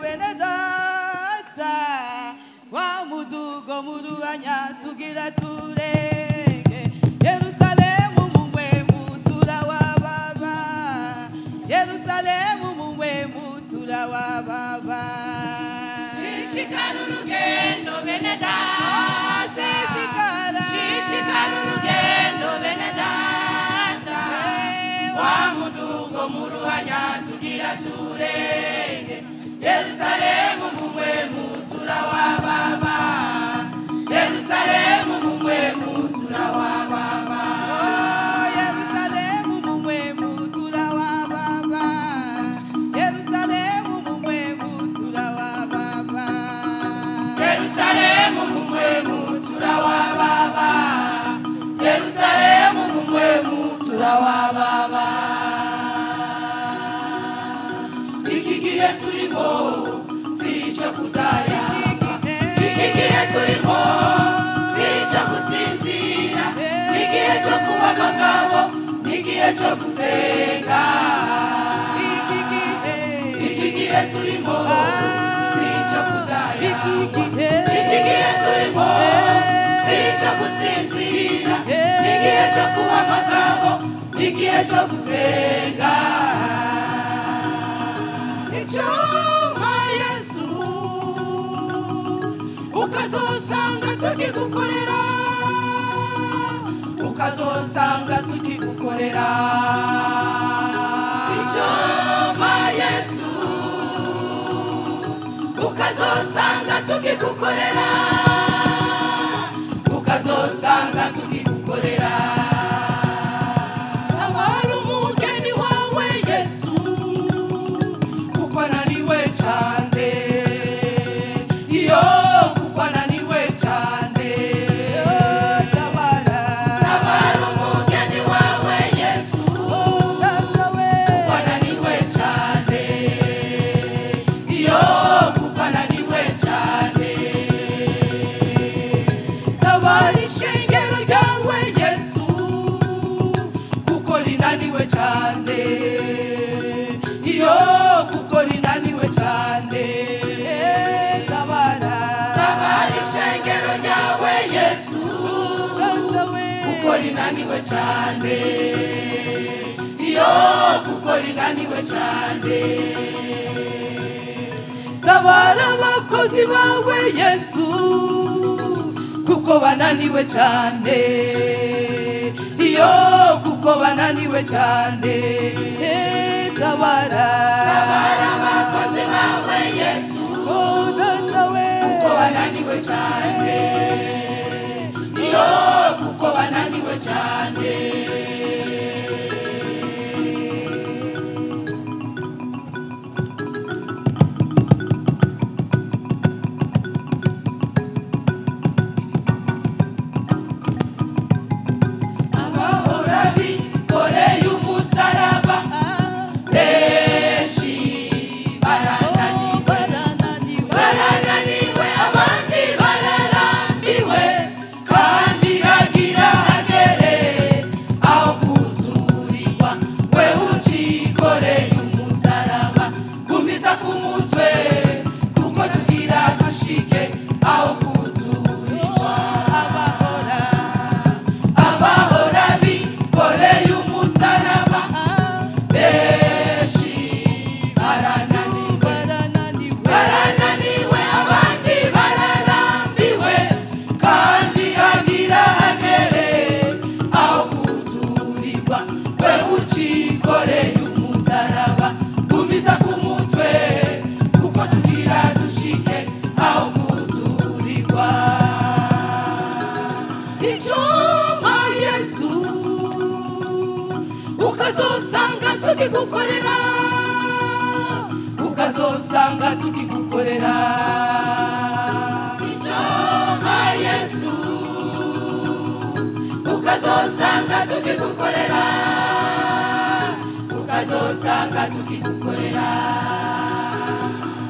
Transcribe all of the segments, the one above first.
bene data wa mudugo muruanya tugira turenge Yerusalemu mumwe mutura wa baba Yerusalemu mumwe mutura wa baba Shishikara urugendo bene data Shishikara urugendo bene data wa mudugo muruanya tugira turenge Yerusalemu mumwe mutura wa baba Yerusalemu mumwe mutura wa baba Yerusalemu mumwe mutura wa baba Yerusalemu mumwe mutura wa baba Yerusalemu mumwe mutura wa baba Yerusalemu mumwe mutura wa baba Iki gihe turimo sica kudaya Iki gihe turimo sica gusinzira Igihe cyo kuba abagabo n'igihe cyo gusenga Iki gihe turimo sica kudaya Iki gihe turimo sica gusinzira Igihe cyo kuba abagabo n'igihe cyo gusenga Icyuma Yesu ukazosanga tukigukorera ukazosanga tukigukorera Icyuma Yesu ukazosanga tukigukorera ukazosanga tukigukorera Tabara umugeni wawe Yesu kuko naniwe cyane iyo kuko naniwe cyane Tabara umugeni wawe Yesu kuko naniwe cyane iyo kuko naniwe cyane Tabara ishengero ryawe Yesu kuko rinaniwe cyane iyo kuko rinaniwe cyane Tabara ishengero ryawe Yesu kuko rinaniwe cyane iyo kuko rinaniwe cyane Tabara abakozi bawe Yesu kuko bananiwe cyane iyo kuko bananiwe cyane Tabara abakozi bawe Yesu kuko bananiwe cyane iyo kuko bananiwe cyane abahora bikoreye umusaraba benshi barananiwe abandi bararambiwe kandi hagira hagere aho kuturirwa we ucikoreye umusaraba gumiza ku mutwe kuko tugira dushike aho kuturirwa abahora bikoreye umusaraba benshi barananiwe abandi bararambiwe kandi hagira hagere aho kuturirwa we ucikoreye umusaraba gumiza ku mutwe kuko tugira dushike aho kuturirwa Icyuma Yesu ukazosanga tukigukorera ukazosanga tukigukorera Icyuma Yesu ukazosanga tukigukorera ukazosanga tukigukorera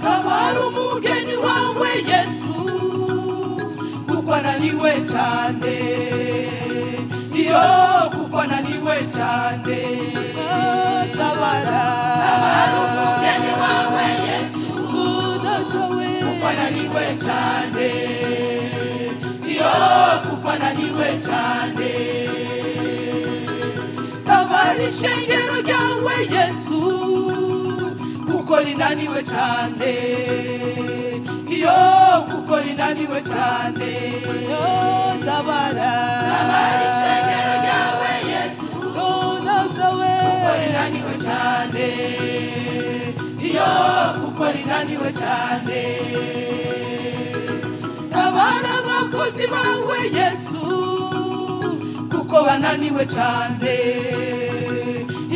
Tabara umugeni wawe Yesu kuko ananiwe cyane iyo kuko ananiwe cyane Tabara umugeni wawe Yesu ananiwe cyane, iyo kuko ananiwe cyane. Tabara ishengero ryawe Yesu, kuko rinaniwe cyane, iyo kuko rinaniwe cyane. Tabara ishengero ryawe Yesu, kuko rinaniwe cyane, iyo kuko rinaniwe cyane. Tabara abakozi bawe Yesu, kuko bananiwe cyane,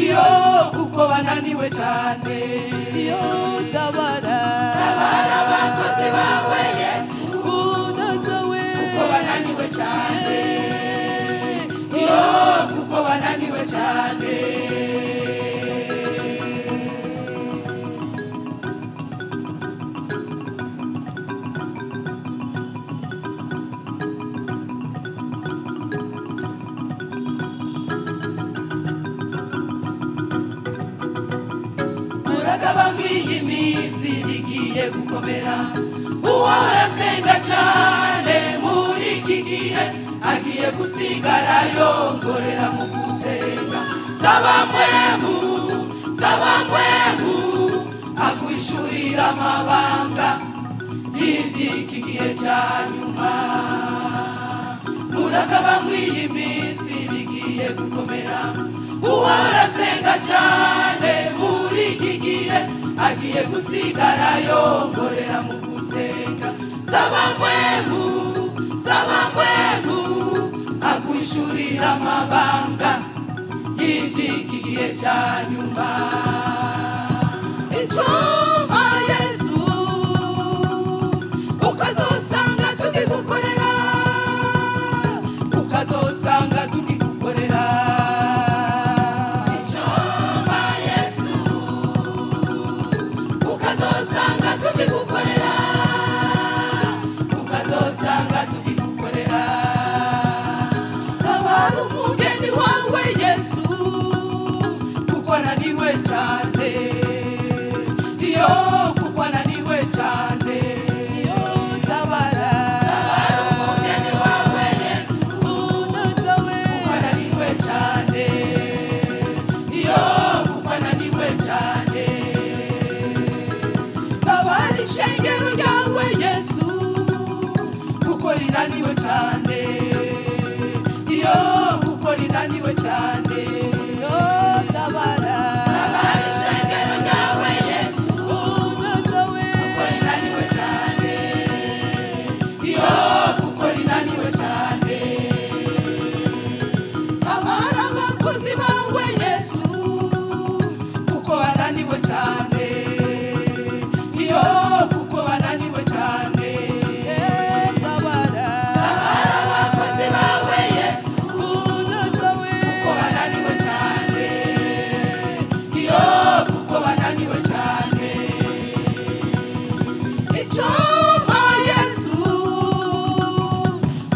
iyo kuko bananiwe cyane. Iyo tabara abakozi bawe Yesu, kuko bananiwe cyane, iyo kuko bananiwe cyane. Bambiye iminsi igiye gukomera, uwahora asenga cyane muri iki gihe agiye gusigara yongorera mu gusenga. Saba mwemu aguhishurira amabanga y'iby'iki gihe cya nyuma. Bambiye iminsi bigiye gukomera, uwahora asenga cyane muri iki gihe agiye gusigara yongorera mu gusenga. Saba mwemu aguhishurira amabanga y'iby'iki gihe cya nyuma. Icuma Yesu ukazosanga tukigukorera, ukazosanga tukigukorera. Icuma Yesu ukazosanga tukigukorera, ukazosanga tukigukorera. Tabara umugeni wawe Yesu, kuko ananiwe cyane, iyo kuko ananiwe cyane. Iyo tabara umugeni wawe Yesu, kuko ananiwe cyane, iyo kuko ananiwe cyane. Tabara ishengero ryawe Yesu, kuko rinaniwe cyane, iyo kuko rinaniwe cyane. Tabara ishengero ryawe Yesu, kuko rinaniwe cyane, iyo kuko rinaniwe cyane. Tabara abakozi bawe Yesu, kuko bananiwe cyane, iyo kuko bananiwe cyane. Tabara abakozi bawe Yesu, kuko bananiwe cyane, iyo kuko bananiwe cyane. Icuma Yesu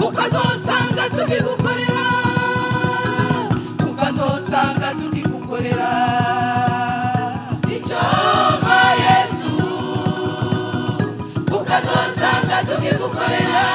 ukazosanga tukigukorera, ukazosanga tukigukorera. Icuma Yesu ukazosanga tukigukorera,